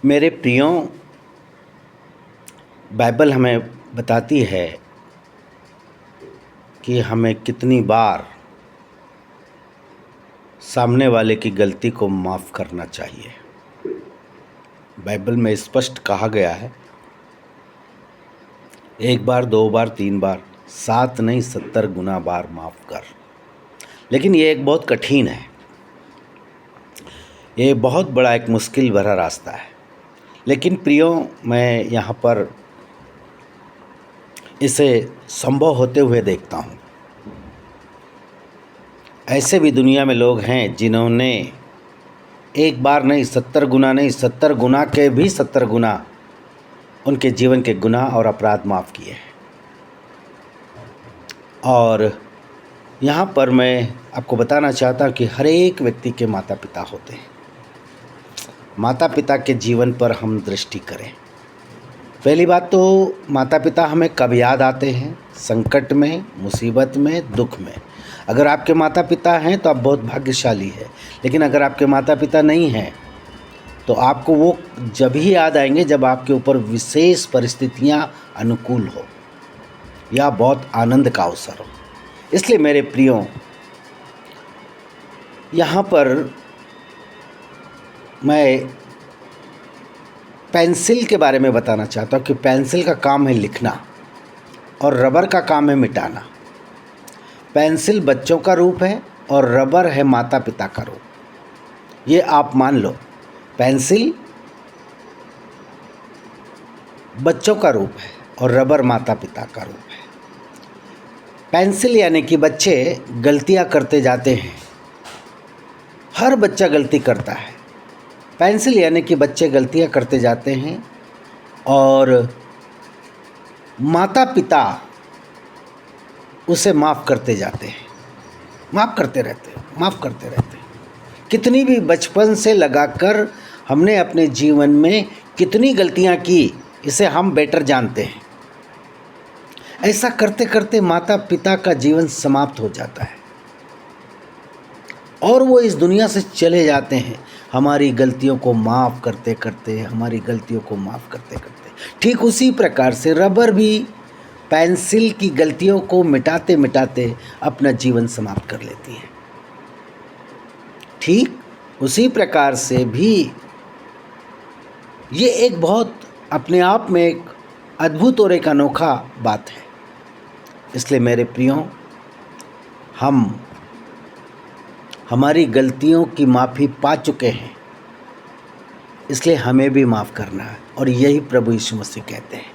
मेरे प्रियो, बाइबल हमें बताती है कि हमें कितनी बार सामने वाले की गलती को माफ़ करना चाहिए। बाइबल में स्पष्ट कहा गया है, एक बार, दो बार, तीन बार, 7 नहीं 70 गुना बार माफ़ कर। लेकिन ये एक बहुत कठिन है, ये बहुत बड़ा एक मुश्किल भरा रास्ता है। लेकिन प्रियो, मैं यहाँ पर इसे संभव होते हुए देखता हूँ। ऐसे भी दुनिया में लोग हैं जिन्होंने एक बार नहीं, 70 गुना नहीं, 70 गुना के भी 70 गुना उनके जीवन के गुनाह और अपराध माफ़ किए हैं। और यहाँ पर मैं आपको बताना चाहता हूँ कि हर एक व्यक्ति के माता पिता होते हैं। माता पिता के जीवन पर हम दृष्टि करें। पहली बात तो, माता पिता हमें कब याद आते हैं? संकट में, मुसीबत में, दुख में। अगर आपके माता पिता हैं तो आप बहुत भाग्यशाली हैं। लेकिन अगर आपके माता पिता नहीं हैं तो आपको वो जब ही याद आएंगे जब आपके ऊपर विशेष परिस्थितियां अनुकूल हो या बहुत आनंद का अवसर हो। इसलिए मेरे प्रियो, यहाँ पर मैं पेंसिल के बारे में बताना चाहता हूँ कि पेंसिल का काम है लिखना और रबर का काम है मिटाना। पेंसिल बच्चों का रूप है और रबर है माता पिता का रूप। ये आप मान लो, पेंसिल बच्चों का रूप है और रबर माता पिता का रूप है। पेंसिल यानी कि बच्चे गलतियां करते जाते हैं, हर बच्चा गलती करता है। पेंसिल यानी कि बच्चे गलतियां करते जाते हैं और माता पिता उसे माफ़ करते जाते हैं, माफ़ करते रहते हैं, माफ़ करते रहते हैं। कितनी भी बचपन से लगाकर हमने अपने जीवन में कितनी गलतियां की, इसे हम बेटर जानते हैं। ऐसा करते करते माता पिता का जीवन समाप्त हो जाता है और वो इस दुनिया से चले जाते हैं, हमारी गलतियों को माफ़ करते करते, हमारी गलतियों को माफ़ करते करते। ठीक उसी प्रकार से रबर भी पेंसिल की गलतियों को मिटाते मिटाते अपना जीवन समाप्त कर लेती है। ठीक उसी प्रकार से भी ये एक बहुत अपने आप में एक अद्भुत और एक अनोखा बात है। इसलिए मेरे प्रियो, हम हमारी गलतियों की माफ़ी पा चुके हैं, इसलिए हमें भी माफ़ करना है। और यही प्रभु यीशु मसीह कहते हैं,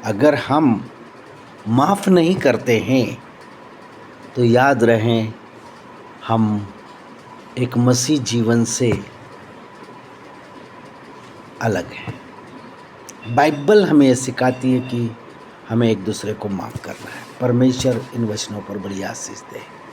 अगर हम माफ़ नहीं करते हैं तो याद रहें, हम एक मसीह जीवन से अलग हैं। बाइबल हमें यह सिखाती है कि हमें एक दूसरे को माफ़ करना है। परमेश्वर इन वचनों पर बड़ी आशीष दे।